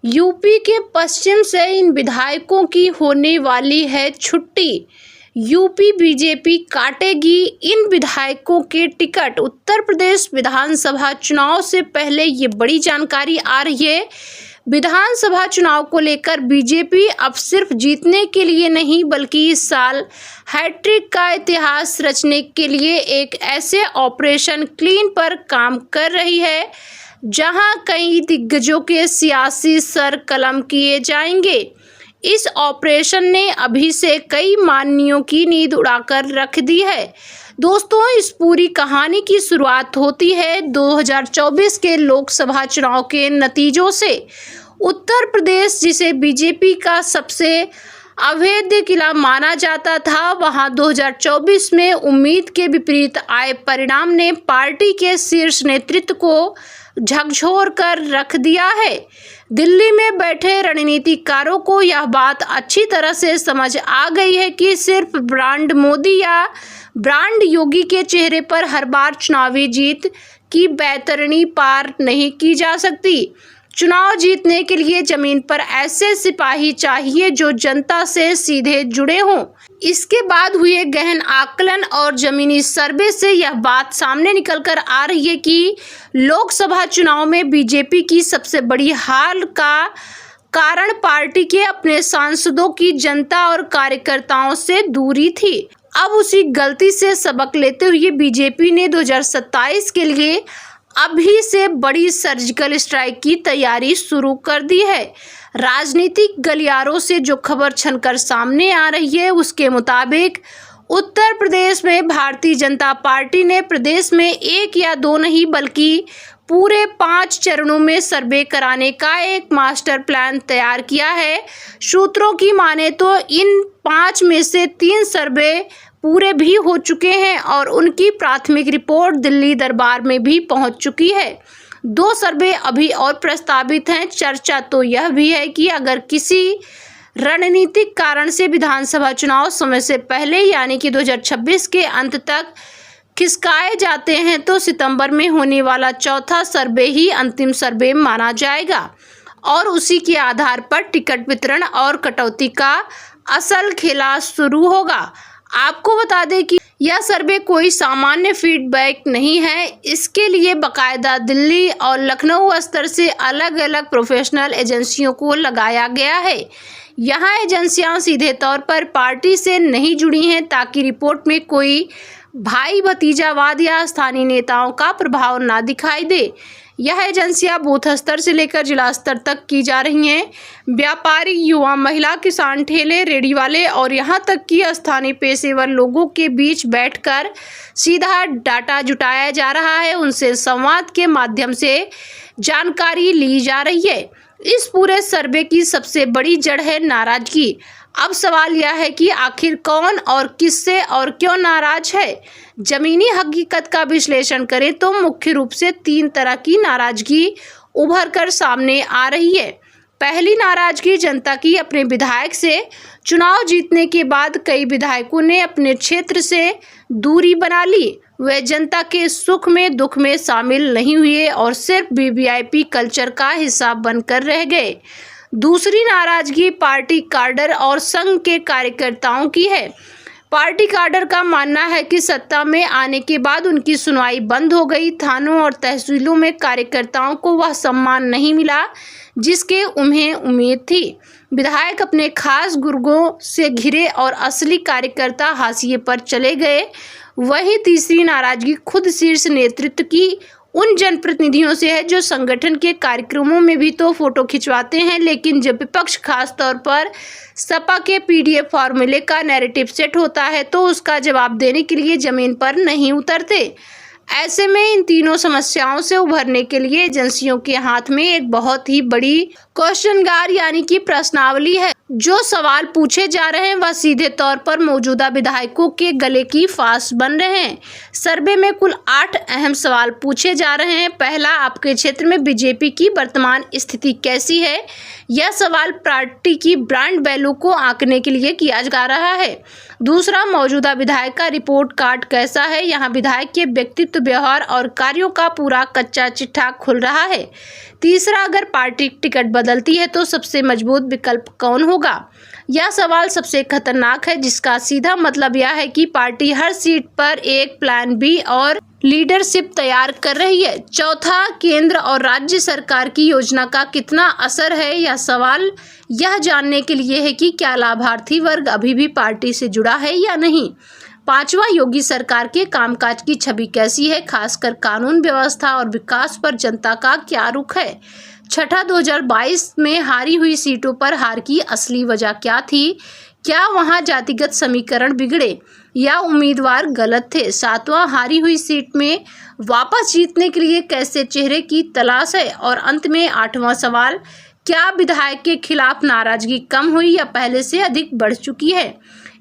UP के पश्चिम से इन विधायकों की होने वाली है छुट्टी। यूपी बीजेपी काटेगी इन विधायकों के टिकट। उत्तर प्रदेश विधानसभा चुनाव से पहले ये बड़ी जानकारी आ रही है। विधानसभा चुनाव को लेकर बीजेपी अब सिर्फ जीतने के लिए नहीं बल्कि इस साल हैट्रिक का इतिहास रचने के लिए एक ऐसे ऑपरेशन क्लीन पर काम कर रही है जहां कई दिग्गजों के सियासी सर कलम किए जाएंगे। इस ऑपरेशन ने अभी से कई मानियों की नींद उड़ाकर रख दी है। दोस्तों, इस पूरी कहानी की शुरुआत होती है 2024 के लोकसभा चुनाव के नतीजों से। उत्तर प्रदेश, जिसे बीजेपी का सबसे अवैध किला माना जाता था, वहां 2024 में उम्मीद के विपरीत आए परिणाम ने पार्टी के शीर्ष नेतृत्व को झकझोर कर रख दिया है। दिल्ली में बैठे रणनीतिकारों को यह बात अच्छी तरह से समझ आ गई है कि सिर्फ ब्रांड मोदी या ब्रांड योगी के चेहरे पर हर बार चुनावी जीत की बैतरणी पार नहीं की जा सकती। चुनाव जीतने के लिए जमीन पर ऐसे सिपाही चाहिए जो जनता से सीधे जुड़े हों। इसके बाद हुए गहन आकलन और जमीनी सर्वे से यह बात सामने निकल कर आ रही है कि लोकसभा चुनाव में बीजेपी की सबसे बड़ी हार का कारण पार्टी के अपने सांसदों की जनता और कार्यकर्ताओं से दूरी थी। अब उसी गलती से सबक लेते हुए बीजेपी ने 2027 के लिए अभी से बड़ी सर्जिकल स्ट्राइक की तैयारी शुरू कर दी है। राजनीतिक गलियारों से जो खबर छनकर सामने आ रही है उसके मुताबिक उत्तर प्रदेश में भारतीय जनता पार्टी ने प्रदेश में 1 या 2 नहीं बल्कि पूरे 5 चरणों में सर्वे कराने का एक मास्टर प्लान तैयार किया है। सूत्रों की माने तो इन 5 में से 3 सर्वे पूरे भी हो चुके हैं और उनकी प्राथमिक रिपोर्ट दिल्ली दरबार में भी पहुंच चुकी है। 2 सर्वे अभी और प्रस्तावित हैं। चर्चा तो यह भी है कि अगर किसी रणनीतिक कारण से विधानसभा चुनाव समय से पहले यानी कि 2026 के अंत तक खिसकाए जाते हैं तो सितंबर में होने वाला चौथा सर्वे ही अंतिम सर्वे माना जाएगा और उसी के आधार पर टिकट वितरण और कटौती का असल खेला शुरू होगा। आपको बता दें कि यह सर्वे कोई सामान्य फीडबैक नहीं है। इसके लिए बाकायदा दिल्ली और लखनऊ स्तर से अलग अलग प्रोफेशनल एजेंसियों को लगाया गया है। यहाँ एजेंसियां सीधे तौर पर पार्टी से नहीं जुड़ी हैं ताकि रिपोर्ट में कोई भाई भतीजावाद या स्थानीय नेताओं का प्रभाव ना दिखाई दे। यह एजेंसियां बूथ स्तर से लेकर जिला स्तर तक की जा रही हैं। व्यापारी, युवा, महिला, किसान, ठेले, रेडी वाले और यहाँ तक कि स्थानीय पेशेवर लोगों के बीच बैठकर सीधा डाटा जुटाया जा रहा है। उनसे संवाद के माध्यम से जानकारी ली जा रही है। इस पूरे सर्वे की सबसे बड़ी जड़ है नाराजगी। अब सवाल यह है कि आखिर कौन और किससे और क्यों नाराज है। जमीनी हकीकत का विश्लेषण करें तो मुख्य रूप से 3 तरह की नाराजगी उभर कर सामने आ रही है। पहली नाराजगी जनता की अपने विधायक से। चुनाव जीतने के बाद कई विधायकों ने अपने क्षेत्र से दूरी बना ली। वे जनता के सुख में दुख में शामिल नहीं हुए और सिर्फ वीवीआईपी कल्चर का हिस्सा बनकर रह गए। दूसरी नाराजगी पार्टी काडर और संघ के कार्यकर्ताओं की है। पार्टी काडर का मानना है कि सत्ता में आने के बाद उनकी सुनवाई बंद हो गई। थानों और तहसीलों में कार्यकर्ताओं को वह सम्मान नहीं मिला जिसके उन्हें उम्मीद थी। विधायक अपने खास गुर्गों से घिरे और असली कार्यकर्ता हाशिए पर चले गए। वहीं तीसरी नाराजगी खुद शीर्ष नेतृत्व की उन जनप्रतिनिधियों से है जो संगठन के कार्यक्रमों में भी तो फोटो खिंचवाते हैं, लेकिन जब विपक्ष खास तौर पर सपा के पीडीएफ फॉर्मूले का नैरेटिव सेट होता है तो उसका जवाब देने के लिए जमीन पर नहीं उतरते। ऐसे में इन तीनों समस्याओं से उभरने के लिए एजेंसियों के हाथ में एक बहुत ही बड़ी क्वेश्चनगार यानी कि प्रश्नावली है। जो सवाल पूछे जा रहे हैं वह सीधे तौर पर मौजूदा विधायकों के गले की फांस बन रहे हैं। सर्वे में कुल 8 अहम सवाल पूछे जा रहे हैं। पहला, आपके क्षेत्र में बीजेपी की वर्तमान स्थिति कैसी है? यह सवाल पार्टी की ब्रांड वैल्यू को आंकने के लिए किया जा रहा है। दूसरा, मौजूदा विधायक का रिपोर्ट कार्ड कैसा है। यहाँ विधायक के व्यक्तित्व, व्यवहार और कार्यों का पूरा कच्चा चिट्ठा खुल रहा है। तीसरा, अगर पार्टी टिकट बदलती है तो सबसे मजबूत विकल्प कौन होगा। यह सवाल सबसे खतरनाक है, जिसका सीधा मतलब यह है कि पार्टी हर सीट पर एक प्लान बी और लीडरशिप तैयार कर रही है। चौथा, केंद्र और राज्य सरकार की योजना का कितना असर है। यह सवाल यह जानने के लिए है कि क्या लाभार्थी वर्ग अभी भी पार्टी से जुड़ा है या नहीं। पांचवा, योगी सरकार के कामकाज की छवि कैसी है, खासकर कानून व्यवस्था और विकास पर जनता का क्या रुख है। छठा, 2022 में हारी हुई सीटों पर हार की असली वजह क्या थी। क्या वहां जातिगत समीकरण बिगड़े या उम्मीदवार गलत थे। सातवां, हारी हुई सीट में वापस जीतने के लिए कैसे चेहरे की तलाश है। और अंत में आठवां सवाल, क्या विधायक के खिलाफ नाराजगी कम हुई या पहले से अधिक बढ़ चुकी है।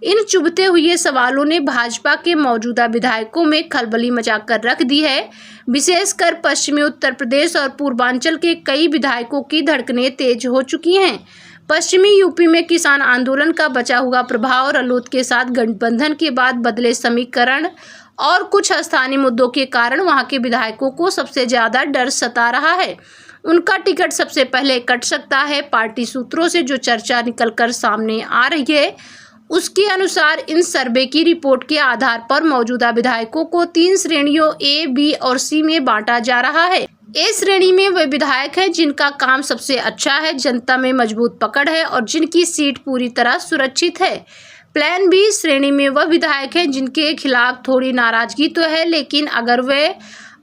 इन चुभते हुए सवालों ने भाजपा के मौजूदा विधायकों में खलबली मचा कर रख दी है। विशेषकर पश्चिमी उत्तर प्रदेश और पूर्वांचल के कई विधायकों की धड़कनें तेज हो चुकी हैं। पश्चिमी यूपी में किसान आंदोलन का बचा हुआ प्रभाव, रालोद के साथ गठबंधन के बाद बदले समीकरण और कुछ स्थानीय मुद्दों के कारण वहां के विधायकों को सबसे ज्यादा डर सता रहा है। उनका टिकट सबसे पहले कट सकता है। पार्टी सूत्रों से जो चर्चा निकलकर सामने आ रही है, उसके अनुसार इन सर्वे की रिपोर्ट के आधार पर मौजूदा विधायकों को 3 श्रेणियों ए, बी और सी में बांटा जा रहा है। ए श्रेणी में वे विधायक हैं जिनका काम सबसे अच्छा है, जनता में मजबूत पकड़ है और जिनकी सीट पूरी तरह सुरक्षित है। प्लान बी श्रेणी में वह विधायक हैं जिनके खिलाफ थोड़ी नाराजगी तो है, लेकिन अगर वे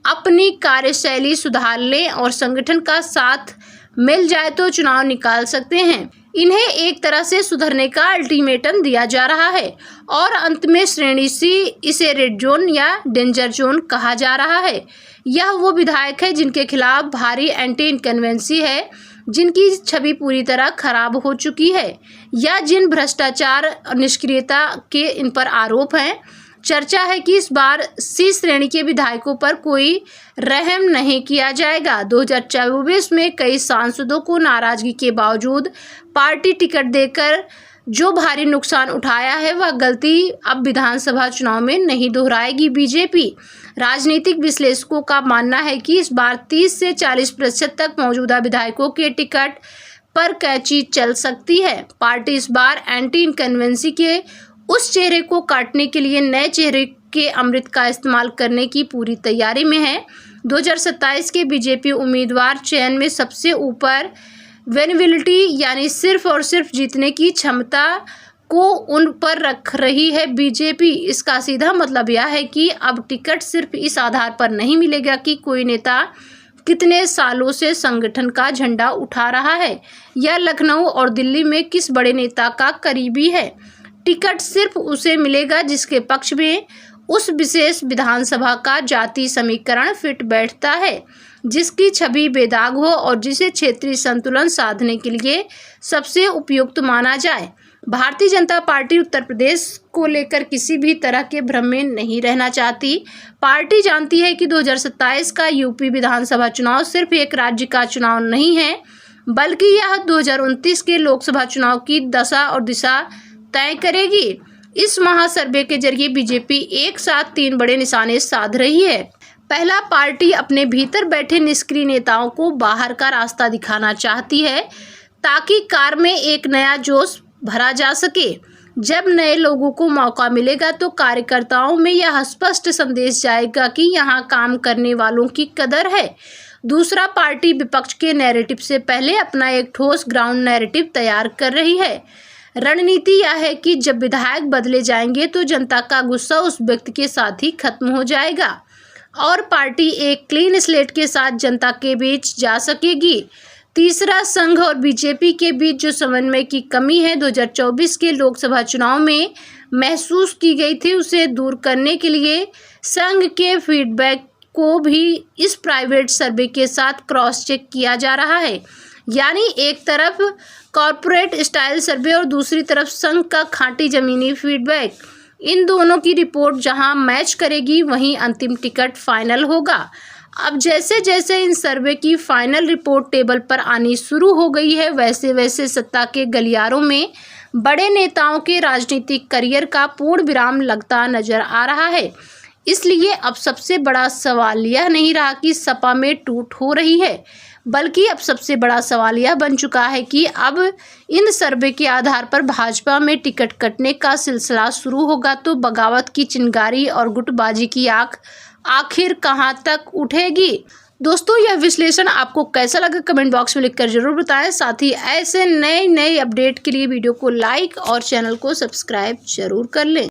अपनी कार्यशैली सुधार लें और संगठन का साथ मिल जाए तो चुनाव निकाल सकते हैं। इन्हें एक तरह से सुधरने का अल्टीमेटम दिया जा रहा है। और अंत में श्रेणी सी, इसे रेड जोन या डेंजर जोन कहा जा रहा है। यह वो विधायक है जिनके खिलाफ भारी एंटी इनकन्वेंसी है, जिनकी छवि पूरी तरह खराब हो चुकी है या जिन भ्रष्टाचार और निष्क्रियता के इन पर आरोप हैं। चर्चा है कि इस बार सी श्रेणी के विधायकों पर कोई रहम नहीं किया जाएगा। 2024 में कई सांसदों को नाराजगी के बावजूद पार्टी टिकट देकर जो भारी नुकसान उठाया है, वह गलती अब विधानसभा चुनाव में नहीं दोहराएगी बीजेपी। राजनीतिक विश्लेषकों का मानना है कि इस बार 30 से 40% तक मौजूदा विधायकों के टिकट पर कैंची चल सकती है। पार्टी इस बार एंटी इनकन्वेंसी के उस चेहरे को काटने के लिए नए चेहरे के अमृत का इस्तेमाल करने की पूरी तैयारी में है। 2027 के बीजेपी उम्मीदवार चयन में सबसे ऊपर विनेबिलिटी यानी सिर्फ और सिर्फ जीतने की क्षमता को उन पर रख रही है बीजेपी। इसका सीधा मतलब यह है कि अब टिकट सिर्फ इस आधार पर नहीं मिलेगा कि कोई नेता कितने सालों से संगठन का झंडा उठा रहा है या लखनऊ और दिल्ली में किस बड़े नेता का करीबी है। टिकट सिर्फ उसे मिलेगा जिसके पक्ष में उस विशेष विधानसभा का जाति समीकरण फिट बैठता है, जिसकी छवि बेदाग हो और जिसे क्षेत्रीय संतुलन साधने के लिए सबसे उपयुक्त माना जाए। भारतीय जनता पार्टी उत्तर प्रदेश को लेकर किसी भी तरह के भ्रम में नहीं रहना चाहती। पार्टी जानती है कि 2027 का यूपी विधानसभा चुनाव सिर्फ एक राज्य का चुनाव नहीं है, बल्कि यह 2029 के लोकसभा चुनाव की दशा और दिशा तय करेगी। इस महासर्वे के जरिए बीजेपी एक साथ 3 बड़े निशाने साध रही है। पहला, पार्टी अपने भीतर बैठे निष्क्रिय नेताओं को बाहर का रास्ता दिखाना चाहती है ताकि कार में एक नया जोश भरा जा सके। जब नए लोगों को मौका मिलेगा तो कार्यकर्ताओं में यह स्पष्ट संदेश जाएगा कि यहाँ काम करने वालों की कदर है। दूसरा, पार्टी विपक्ष के नैरेटिव से पहले अपना एक ठोस ग्राउंड नैरेटिव तैयार कर रही है। रणनीति यह है कि जब विधायक बदले जाएंगे तो जनता का गुस्सा उस व्यक्ति के साथ ही खत्म हो जाएगा और पार्टी एक क्लीन स्लेट के साथ जनता के बीच जा सकेगी। तीसरा, संघ और बीजेपी के बीच जो समन्वय की कमी है 2024 के लोकसभा चुनाव में महसूस की गई थी, उसे दूर करने के लिए संघ के फीडबैक को भी इस प्राइवेट सर्वे के साथ क्रॉस चेक किया जा रहा है। यानी एक तरफ कॉर्पोरेट स्टाइल सर्वे और दूसरी तरफ संघ का खांटी जमीनी फीडबैक। इन दोनों की रिपोर्ट जहां मैच करेगी वहीं अंतिम टिकट फाइनल होगा। अब जैसे जैसे इन सर्वे की फाइनल रिपोर्ट टेबल पर आनी शुरू हो गई है, वैसे वैसे सत्ता के गलियारों में बड़े नेताओं के राजनीतिक करियर का पूर्ण विराम लगता नजर आ रहा है। इसलिए अब सबसे बड़ा सवाल यह नहीं रहा कि सपा में टूट हो रही है, बल्कि अब सबसे बड़ा सवाल यह बन चुका है कि अब इन सर्वे के आधार पर भाजपा में टिकट कटने का सिलसिला शुरू होगा तो बगावत की चिंगारी और गुटबाजी की आग आखिर कहां तक उठेगी। दोस्तों, यह विश्लेषण आपको कैसा लगा कमेंट बॉक्स में लिखकर जरूर बताएं। साथ ही ऐसे नए अपडेट के लिए वीडियो को लाइक और चैनल को सब्सक्राइब जरूर कर लें।